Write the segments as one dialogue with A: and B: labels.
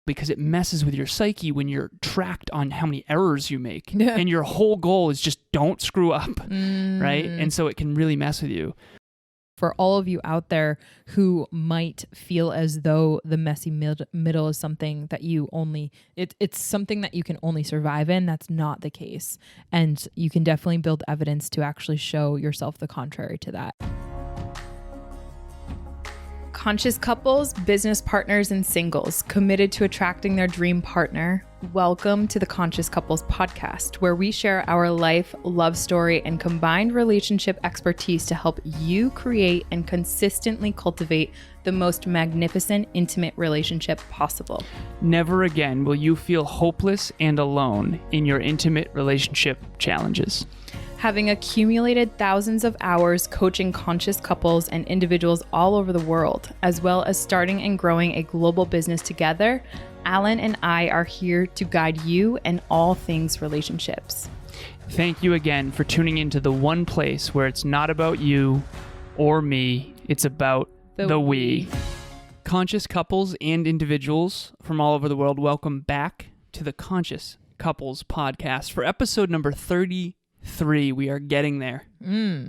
A: because it messes with your psyche when you're tracked on how many errors you make. And your whole goal is just don't screw up, right? And so it can really mess with you.
B: For all of you out there who might feel as though the messy middle is something that you only, it's something that you can only survive in, that's not the case. And you can definitely build evidence to actually show yourself the contrary to that. Conscious couples, business partners, and singles committed to attracting their dream partner. Welcome to the Conscious Couples podcast, where we share our life, love story, and combined relationship expertise to help you create and consistently cultivate the most magnificent, intimate relationship possible.
A: Never again will you feel hopeless and alone in your intimate relationship challenges.
B: Having accumulated thousands of hours coaching conscious couples and individuals all over the world, as well as starting and growing a global business together, Alan and I are here to guide you in all things relationships.
A: Thank you again for tuning into the one place where it's not about you or me, it's about the we. Conscious couples and individuals from all over the world, welcome back to the Conscious Couples podcast for episode number 33. We are getting there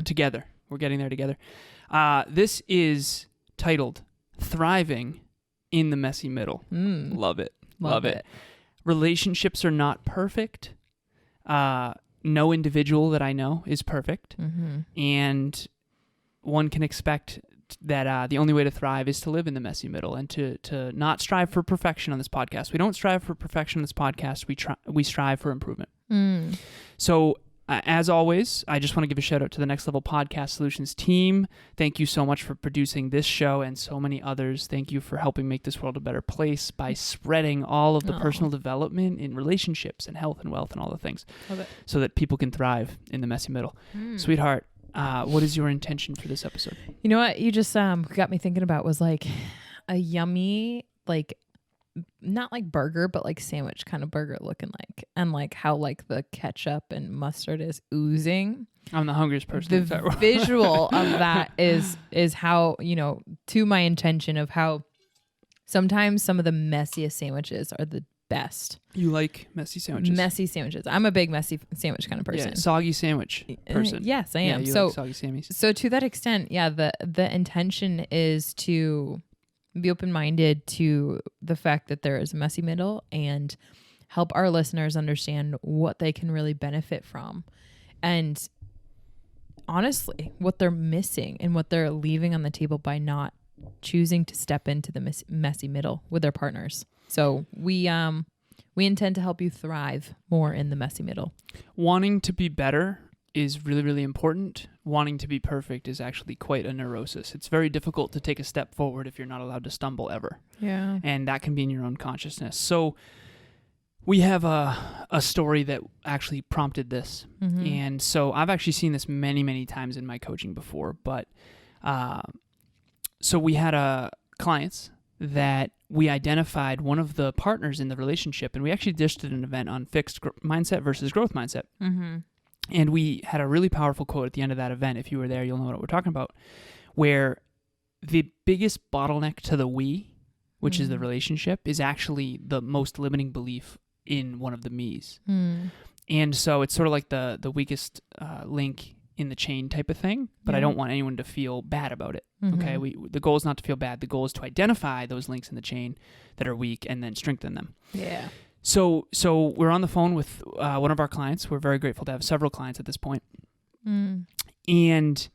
A: together. We're getting there together. This is titled Thriving in the Messy Middle. Love it. Love it. Relationships are not perfect. No individual that I know is perfect. And one can expect that the only way to thrive is to live in the messy middle and to not strive for perfection on this podcast. We don't strive for perfection on this podcast. We strive for improvement. So as always, I just want to give a shout out to the Next Level Podcast Solutions team. Thank you so much for producing this show and so many others. Thank you for helping make this world a better place by spreading all of the personal development in relationships and health and wealth and all the things so that people can thrive in the messy middle. Sweetheart, what is your intention for this episode?
B: You know what you just got me thinking about was like a yummy, like, not like burger, but like sandwich kind of burger looking like, and like how like the ketchup and mustard is oozing.
A: I'm the hungriest person.
B: The visual of that is how, you know, to my intention of how sometimes some of the messiest sandwiches are the best.
A: You like messy sandwiches?
B: Messy sandwiches. I'm a big messy sandwich kind of person.
A: Yeah, soggy sandwich person.
B: Yes, I am.
A: You like soggy sammies.
B: So to that extent, yeah, the intention is to be open-minded to the fact that there is a messy middle and help our listeners understand what they can really benefit from. And honestly, what they're missing and what they're leaving on the table by not choosing to step into the messy middle with their partners. So we intend to help you thrive more in the messy middle.
A: Wanting to be better is really, really important. Wanting to be perfect is actually quite a neurosis. It's very difficult to take a step forward if you're not allowed to stumble ever.
B: Yeah.
A: And that can be in your own consciousness. So we have a story that actually prompted this. And so I've actually seen this many, many times in my coaching before. But so we had clients that we identified one of the partners in the relationship, and we actually just did an event on fixed mindset versus growth mindset. And we had a really powerful quote at the end of that event. If you were there, you'll know what we're talking about, where the biggest bottleneck to the we, which is the relationship, is actually the most limiting belief in one of the me's. And so it's sort of like the weakest link in the chain type of thing, but I don't want anyone to feel bad about it. Okay, the goal is not to feel bad. The goal is to identify those links in the chain that are weak and then strengthen them.
B: Yeah.
A: So we're on the phone with one of our clients. We're very grateful to have several clients at this point. And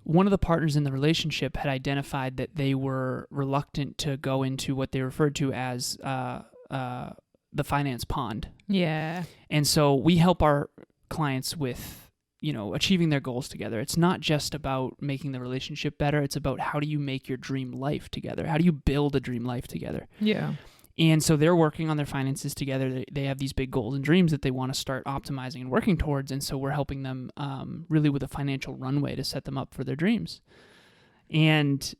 A: one of the partners in the relationship had identified that they were reluctant to go into what they referred to as the finance pond.
B: Yeah.
A: And so we help our clients with, you know, achieving their goals together. It's not just about making the relationship better. It's about how do you make your dream life together? How do you build a dream life together?
B: Yeah.
A: And so they're working on their finances together. They have these big goals and dreams that they want to start optimizing and working towards. And so we're helping them really with a financial runway to set them up for their dreams. And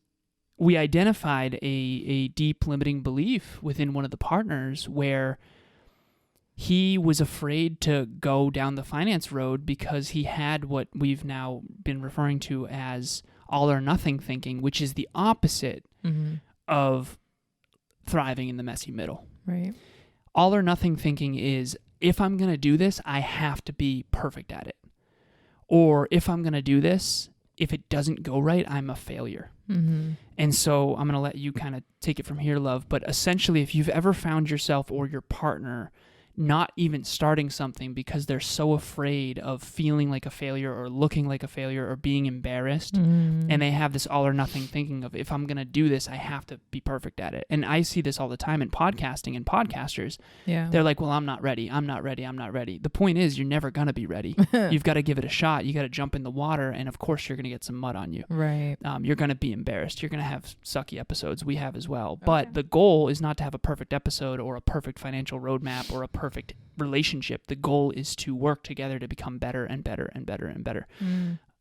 A: we identified a deep limiting belief within one of the partners where he was afraid to go down the finance road because he had what we've now been referring to as all or nothing thinking, which is the opposite of thriving in the messy middle.
B: Right.
A: All or nothing thinking is, if I'm going to do this, I have to be perfect at it. Or if I'm going to do this, if it doesn't go right, I'm a failure.
B: Mm-hmm.
A: And so I'm going to let you kind of take it from here, love. But essentially, if you've ever found yourself or your partner not even starting something because they're so afraid of feeling like a failure or looking like a failure or being embarrassed, and they have this all or nothing thinking of, if I'm going to do this, I have to be perfect at it. And I see this all the time in podcasting and podcasters.
B: Yeah.
A: They're like, well, I'm not ready. The point is, you're never going to be ready. You've got to give it a shot. You got to jump in the water. And of course, you're going to get some mud on you.
B: Right.
A: You're going to be embarrassed. You're going to have sucky episodes. We have as well. Okay. But the goal is not to have a perfect episode or a perfect financial roadmap or a perfect relationship. The goal is to work together to become better and better and better and better.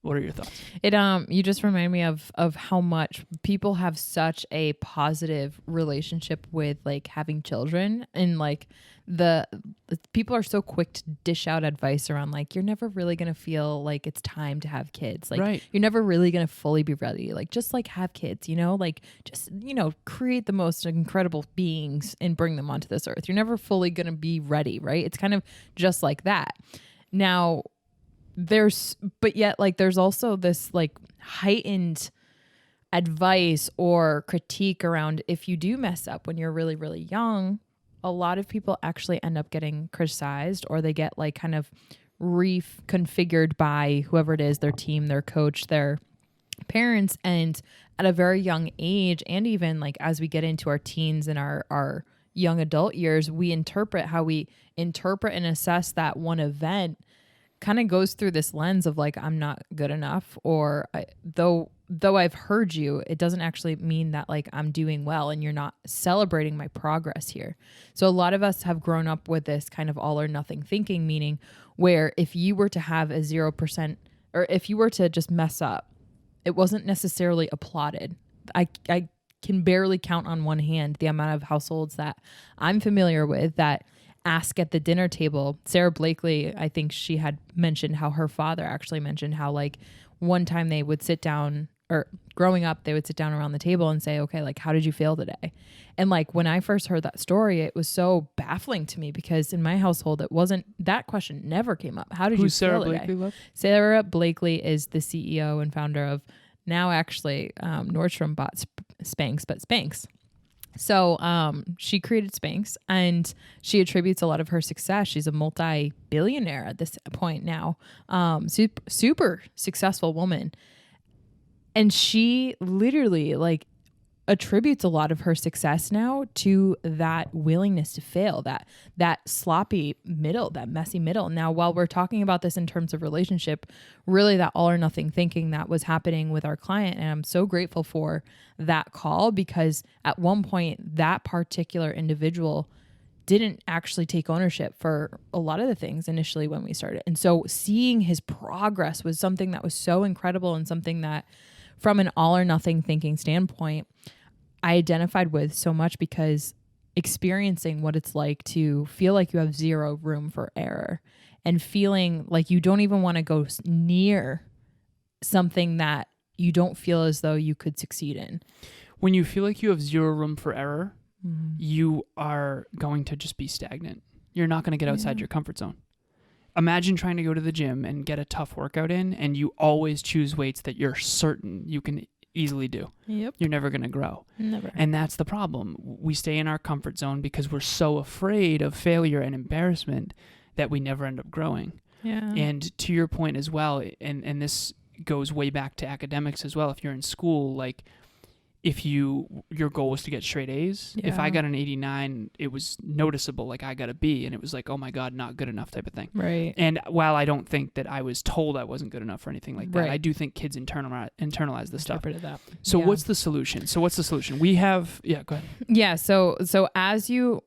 A: What are your thoughts?
B: You just remind me of how much people have such a positive relationship with like having children, and like the people are so quick to dish out advice around like, you're never really going to feel like it's time to have kids. Like
A: right.
B: You're never really going to fully be ready. Like just like have kids, like just, create the most incredible beings and bring them onto this earth. You're never fully going to be ready. Right. It's kind of just like that. Now, but yet like there's also this like heightened advice or critique around, if you do mess up when you're really, really young, a lot of people actually end up getting criticized, or they get like kind of reconfigured by whoever it is, their team, their coach, their parents. And at a very young age, and even like as we get into our teens and our young adult years, we interpret and assess that one event kind of goes through this lens of like, I'm not good enough, or though I've heard you, it doesn't actually mean that like I'm doing well and you're not celebrating my progress here. So a lot of us have grown up with this kind of all or nothing thinking, meaning where if you were to have a 0%, or if you were to just mess up, it wasn't necessarily applauded. I can barely count on one hand the amount of households that I'm familiar with that ask at the dinner table. Sarah Blakely, I think she had mentioned how her father actually mentioned how like one time they would sit down, or growing up, they would sit down around the table and say, okay, like, how did you feel today? And like, when I first heard that story, it was so baffling to me because in my household, that question never came up. How did you feel today? Sarah Blakely is the CEO and founder of now actually Nordstrom bought Spanx, but Spanx. So she created Spanx, and she attributes a lot of her success. She's a multi-billionaire at this point now, super successful woman. And she literally like attributes a lot of her success now to that willingness to fail, that sloppy middle, that messy middle. Now, while we're talking about this in terms of relationship, really that all or nothing thinking that was happening with our client. And I'm so grateful for that call, because at one point that particular individual didn't actually take ownership for a lot of the things initially when we started. And so seeing his progress was something that was so incredible, and something that from an all or nothing thinking standpoint, I identified with so much, because experiencing what it's like to feel like you have zero room for error, and feeling like you don't even want to go near something that you don't feel as though you could succeed in.
A: When you feel like you have zero room for error, you are going to just be stagnant. You're not going to get outside your comfort zone. Imagine trying to go to the gym and get a tough workout in, and you always choose weights that you're certain you can easily do.
B: Yep.
A: You're never going to grow.
B: Never.
A: And that's the problem. We stay in our comfort zone because we're so afraid of failure and embarrassment that we never end up growing.
B: Yeah.
A: And to your point as well, and this goes way back to academics as well. If you're in school, like if your goal was to get straight A's, if I got an 89, it was noticeable, like I got a B, and it was like, oh my God, not good enough type of thing.
B: Right.
A: And while I don't think that I was told I wasn't good enough or anything like that,
B: right.
A: I do think kids internalize this stuff.
B: That.
A: So what's the solution? We have, go ahead.
B: Yeah. So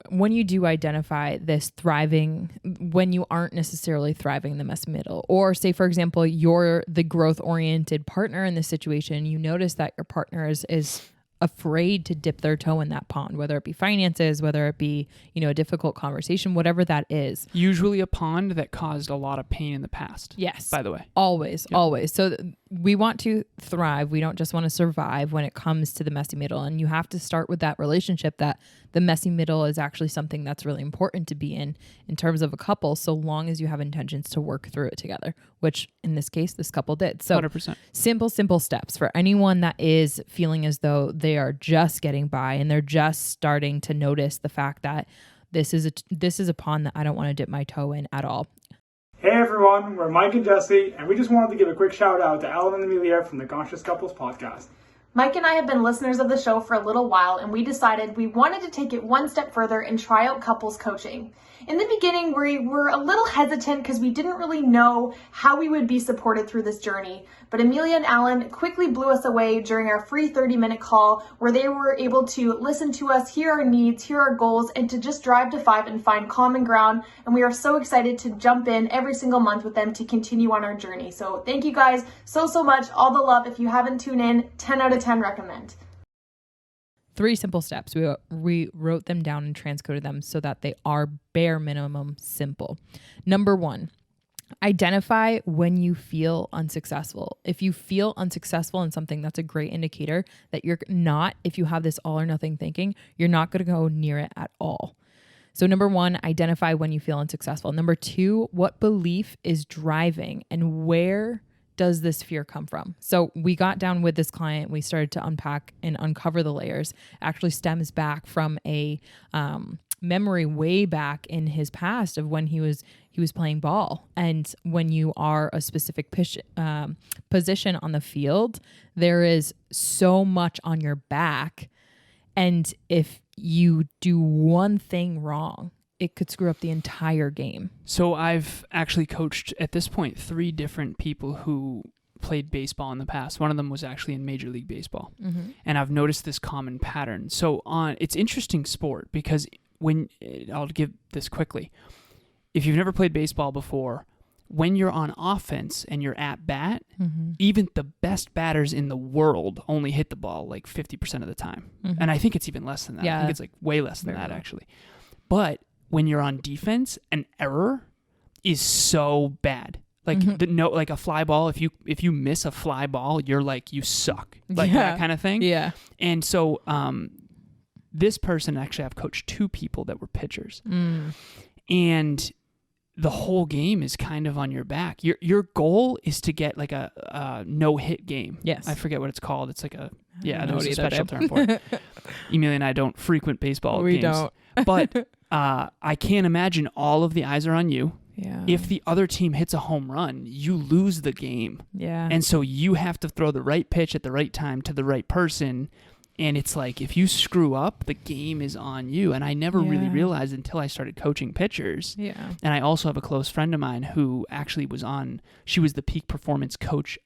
B: when you do identify this thriving, when you aren't necessarily thriving in the mess middle, or say, for example, you're the growth oriented partner in this situation, you notice that your partner is afraid to dip their toe in that pond, whether it be finances, whether it be, a difficult conversation, whatever that is.
A: Usually a pond that caused a lot of pain in the past.
B: Yes.
A: By the way.
B: Always. So we want to thrive. We don't just want to survive when it comes to the messy middle. And you have to start with that relationship that the messy middle is actually something that's really important to be in terms of a couple, so long as you have intentions to work through it together, which in this case, this couple did. So
A: 100%.
B: simple steps for anyone that is feeling as though they are just getting by and they're just starting to notice the fact that this is a pond that I don't want to dip my toe in at all.
C: Hey everyone, we're Mike and Jesse, and we just wanted to give a quick shout out to Alan and Emilia from the Conscious Couples podcast.
D: Mike and I have been listeners of the show for a little while, and we decided we wanted to take it one step further and try out couples coaching. In the beginning, we were a little hesitant because we didn't really know how we would be supported through this journey. But Emilia and Alan quickly blew us away during our free 30-minute call where they were able to listen to us, hear our needs, hear our goals, and to just drive to 5 and find common ground. And we are so excited to jump in every single month with them to continue on our journey. So thank you guys so much. All the love. If you haven't tuned in, 10 out of 10 recommend.
B: 3 simple steps. We wrote them down and transcoded them so that they are bare minimum simple. Number 1, identify when you feel unsuccessful. If you feel unsuccessful in something, that's a great indicator that you're not, if you have this all or nothing thinking, you're not going to go near it at all. So number 1, identify when you feel unsuccessful. Number 2, what belief is driving and where does this fear come from? So we got down with this client. We started to unpack and uncover the layers. Actually stems back from a memory way back in his past of when he was playing ball. And when you are a specific position on the field, there is so much on your back. And if you do one thing wrong, it could screw up the entire game.
A: So I've actually coached at this point 3 different people who played baseball in the past. One of them was actually in Major League Baseball. Mm-hmm. And I've noticed this common pattern. So it's interesting sport because I'll give this quickly. If you've never played baseball before, when you're on offense and you're at bat, mm-hmm. even the best batters in the world only hit the ball like 50% of the time. Mm-hmm. And I think it's even less than that. Yeah. I think it's like way less than that actually. But when you're on defense, an error is so bad. Like mm-hmm. Like a fly ball. If you miss a fly ball, you're like, you suck. Like that kind of thing. Yeah. And so this person, actually I've coached 2 people that were pitchers. And the whole game is kind of on your back. Your goal is to get like a no-hit game. Yes. I forget what it's called. It's like there's a special term for it. Emilia and I don't frequent baseball games. We don't. But I can't imagine all of the eyes are on you. Yeah. If the other team hits a home run, you lose the game. Yeah. And so you have to throw the right pitch at the right time to the right person. And it's like, if you screw up, the game is on you. And I never really realized until I started coaching pitchers. Yeah. And I also have a close friend of mine who actually she was the peak performance coach,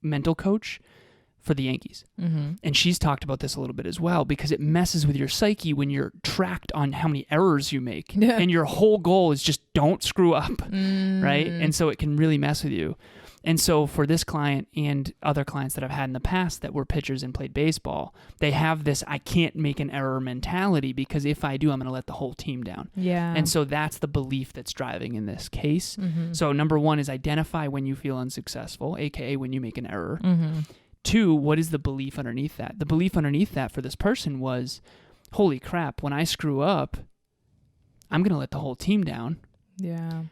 A: mental coach for the Yankees. Mm-hmm. And she's talked about this a little bit as well, because it messes with your psyche when you're tracked on how many errors you make. Yeah. And your whole goal is just don't screw up, right? And so it can really mess with you. And so for this client and other clients that I've had in the past that were pitchers and played baseball, they have this I can't make an error mentality, because if I do, I'm going to let the whole team down. Yeah. And so that's the belief that's driving in this case. Mm-hmm. So number 1 is identify when you feel unsuccessful, aka when you make an error. Mm-hmm. 2, what is the belief underneath that? The belief underneath that for this person was, holy crap, when I screw up, I'm going to let the whole team down. Yeah.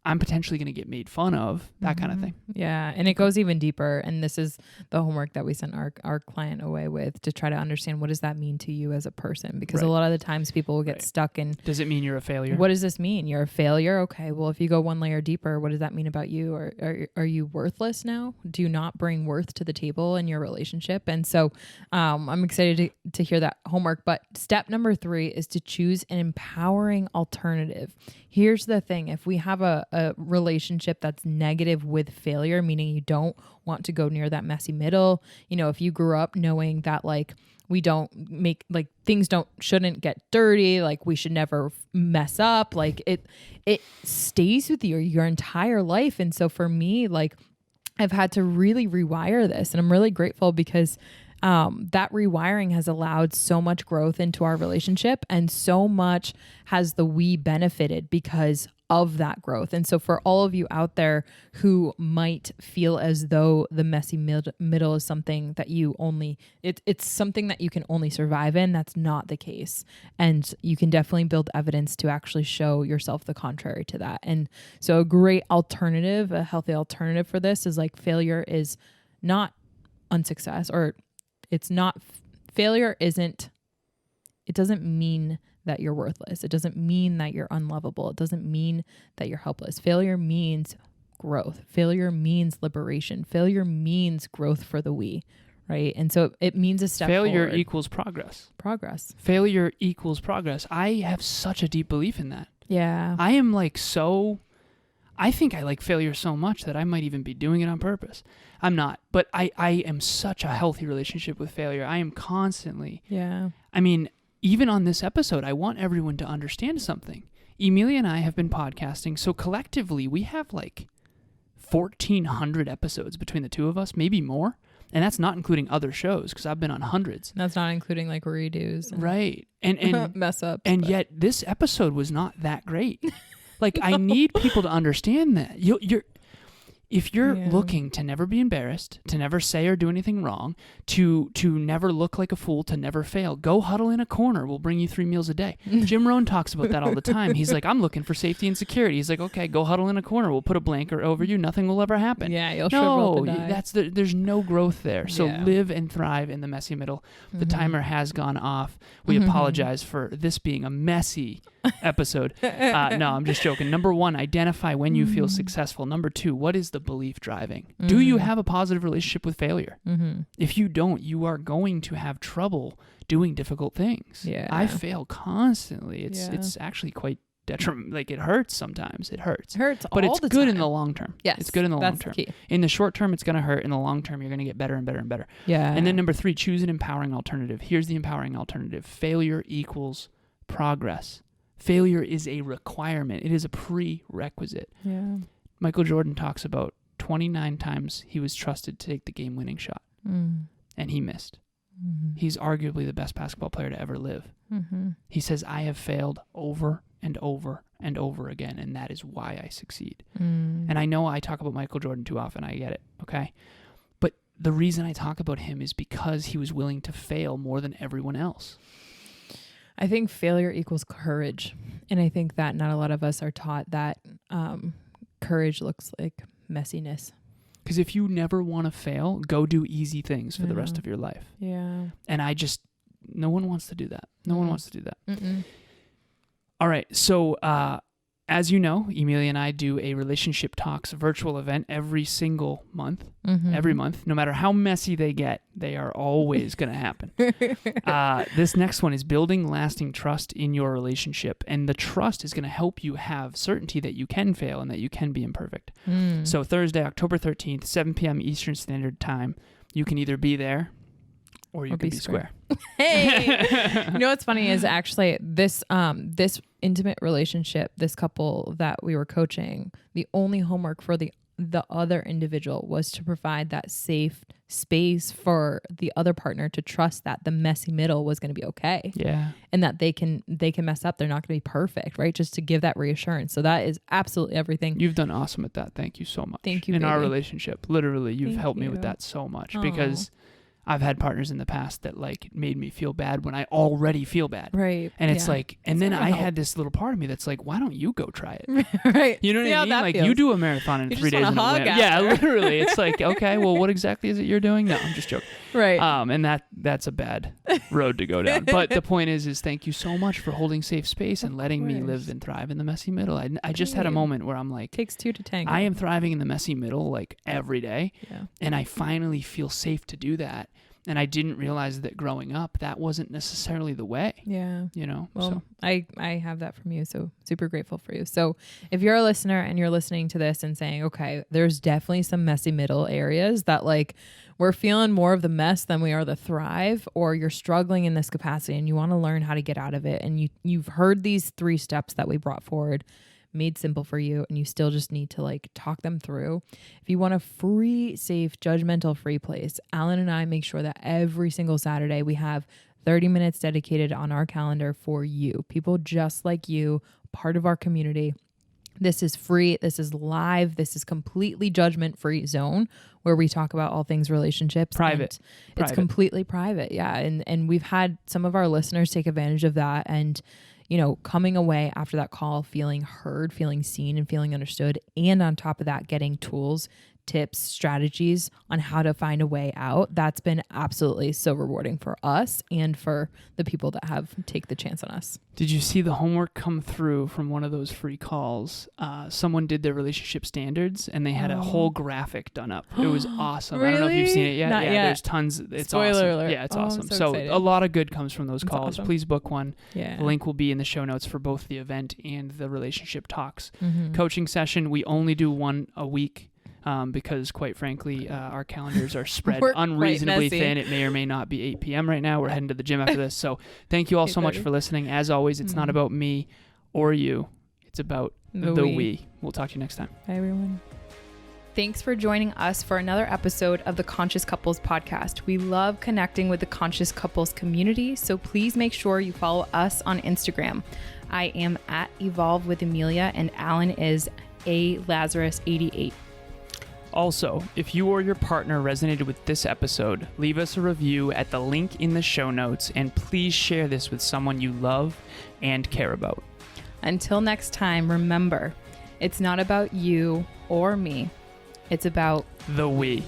A: I'm potentially going to get made fun of, that kind of thing.
B: Yeah. And it goes even deeper. And this is the homework that we sent our client away with, to try to understand, what does that mean to you as a person? Because a lot of the times people will get stuck in,
A: does it mean you're a failure?
B: What does this mean? You're a failure? Okay. Well, if you go one layer deeper, what does that mean about you? Or are you worthless now? Do you not bring worth to the table in your relationship? And so I'm excited to hear that homework. But step number 3 is to choose an empowering alternative. Here's the thing. If we have a relationship that's negative with failure, meaning you don't want to go near that messy middle, if you grew up knowing that like we don't make, like things shouldn't get dirty, like we should never mess up, like it stays with you your entire life. And so for me, like I've had to really rewire this, and I'm really grateful because that rewiring has allowed so much growth into our relationship, and so much has the we benefited because of that growth. And so for all of you out there who might feel as though the messy middle is something that you only, it's something that you can only survive in, that's not the case. And you can definitely build evidence to actually show yourself the contrary to that. And so a great alternative, a healthy alternative for this is like failure is not unsuccess, or it's not, failure isn't, it doesn't mean that you're worthless. It doesn't mean that you're unlovable. It doesn't mean that you're helpless. Failure means growth. Failure means liberation. Failure means growth for the we, right? And so it means a step
A: Failure
B: forward.
A: equals progress.
B: Progress.
A: Failure equals progress. I have such a deep belief in that.
B: Yeah.
A: I am like I think I like failure so much that I might even be doing it on purpose. I'm not, but I am such a healthy relationship with failure. I am constantly,
B: Yeah.
A: I mean, even on this episode, I want everyone to understand something. Emilia and I have been podcasting, so collectively we have like 1,400 episodes between the two of us, maybe more. And that's not including other shows, because I've been on hundreds.
B: That's not including like redos. And
A: Right. And
B: mess ups.
A: and yet this episode was not that great. Like, I need people to understand that. If you're looking to never be embarrassed, to never say or do anything wrong, to never look like a fool, to never fail, go huddle in a corner. We'll bring you 3 meals a day. Jim Rohn talks about that all the time. He's like, I'm looking for safety and security. He's like, okay, go huddle in a corner. We'll put a blanket over you. Nothing will ever happen.
B: Yeah, you'll shrivel up and die.
A: There's no growth there. So
B: Yeah.
A: live and thrive in the messy middle. The timer has gone off. We apologize for this being a messy episode. No, I'm just joking. Number 1, identify when you feel successful. Number 2, what is the belief driving? Do you have a positive relationship with failure? If you don't, you are going to have trouble doing difficult things.
B: Yeah.
A: I fail constantly.
B: Yeah.
A: It's actually quite detrimental. Like, it hurts sometimes. It hurts.
B: It hurts
A: But
B: all
A: it's
B: the
A: good in
B: time.
A: the long term.
B: Yes,
A: It's good in the long
B: that's
A: term.
B: the key.
A: In the short term, it's going to hurt. In the long term, you're going to get better and better and better.
B: Yeah.
A: And then number 3, choose an empowering alternative. Here's the empowering alternative. Failure equals progress. Failure is a requirement. It is a prerequisite.
B: Yeah.
A: Michael Jordan talks about 29 times he was trusted to take the game-winning shot, and he missed. He's arguably the best basketball player to ever live. He says, I have failed over and over and over again, and that is why I succeed. And I know I talk about Michael Jordan too often. I get it, okay? But the reason I talk about him is because he was willing to fail more than everyone else.
B: I think failure equals courage. And I think that not a lot of us are taught that courage looks like messiness.
A: Because if you never want to fail, go do easy things for the rest of your life.
B: Yeah.
A: And no one wants to do that. No one wants to do that.
B: Mm-mm.
A: All right. So, as you know, Emilia and I do a Relationship Talks virtual event every single month. Every month. No matter how messy they get, they are always going to happen. This next one is building lasting trust in your relationship. And the trust is going to help you have certainty that you can fail and that you can be imperfect. So Thursday, October 13th, 7 p.m. Eastern Standard Time. You can either be there or you can be square.
B: Hey, you know what's funny is actually this intimate relationship, this couple that we were coaching, the only homework for the other individual was to provide that safe space for the other partner to trust that the messy middle was going to be okay.
A: Yeah.
B: And that they can mess up. They're not going to be perfect, right? Just to give that reassurance. So that is absolutely everything.
A: You've done awesome at that. Thank you so much.
B: Thank you,
A: In our
B: baby.
A: relationship, literally, you've
B: Thank
A: helped me
B: you.
A: with that so much
B: Aw.
A: because I've had partners in the past that like made me feel bad when I already feel bad.
B: Right.
A: And it's
B: Yeah.
A: like, and
B: It's
A: then
B: gotta
A: I
B: help.
A: had this little part of me that's like, why don't you go try it?
B: Right.
A: You know
B: See
A: what I
B: how
A: mean?
B: that
A: Like
B: feels.
A: you do a marathon in
B: You
A: 3
B: just
A: days
B: wanna
A: in a
B: hug
A: win. Yeah,
B: after.
A: literally. It's like, okay, well, what exactly is it you're doing? No, I'm just joking.
B: Right.
A: And that's a bad road to go down. But the point is thank you so much for holding safe space and letting me live and thrive in the messy middle. I just had a moment where I'm like,
B: Takes 2 to tango.
A: I am thriving in the messy middle like every day.
B: Yeah.
A: And I finally feel safe to do that. And I didn't realize that growing up, that wasn't necessarily the way,
B: Yeah.
A: you know?
B: Well,
A: So
B: I have that from you, so super grateful for you. So if you're a listener and you're listening to this and saying, okay, there's definitely some messy middle areas that like we're feeling more of the mess than we are the thrive, or you're struggling in this capacity and you want to learn how to get out of it, and you've heard these 3 steps that we brought forward, made simple for you, and you still just need to like talk them through. If you want a free, safe, judgmental free place, Alan and I make sure that every single Saturday we have 30 minutes dedicated on our calendar for you, people just like you, part of our community. This is free. This is live. This is completely judgment-free zone where we talk about all things relationships.
A: Private.
B: It's completely private. Yeah. And we've had some of our listeners take advantage of that. And, you know, coming away after that call, feeling heard, feeling seen, and feeling understood. And on top of that, getting tools, tips, strategies on how to find a way out. That's been absolutely so rewarding for us and for the people that have take the chance on us.
A: Did you see the homework come through from one of those free calls? Someone did their relationship standards and they had a whole graphic done up. It was awesome.
B: Really?
A: I don't know if you've seen it yet.
B: Not
A: yeah,
B: yet.
A: There's tons. It's
B: Spoiler
A: awesome.
B: alert.
A: Yeah, it's
B: Oh, I'm
A: awesome.
B: so
A: So
B: excited.
A: a lot of good comes from those
B: That's
A: calls.
B: awesome.
A: Please book one.
B: Yeah.
A: The link will be in the show notes for both the event and the relationship talks.
B: Mm-hmm.
A: Coaching session, we only do one a week. Because quite frankly, our calendars are spread
B: We're quite
A: unreasonably
B: messy.
A: thin. It may or may not be 8 p.m. right now. We're heading to the gym after this. So thank you all so much
B: 8:30.
A: for listening. As always, it's not about me or you. It's about the we. We'll talk to you next time.
B: Bye, everyone.
E: Thanks for joining us for another episode of the Conscious Couples podcast. We love connecting with the Conscious Couples community, so please make sure you follow us on Instagram. I am at Evolve with Emilia, and Alan is a Lazaros 88.
A: Also, if you or your partner resonated with this episode, leave us a review at the link in the show notes, and please share this with someone you love and care about.
E: Until next time, remember, it's not about you or me. It's about
A: The we.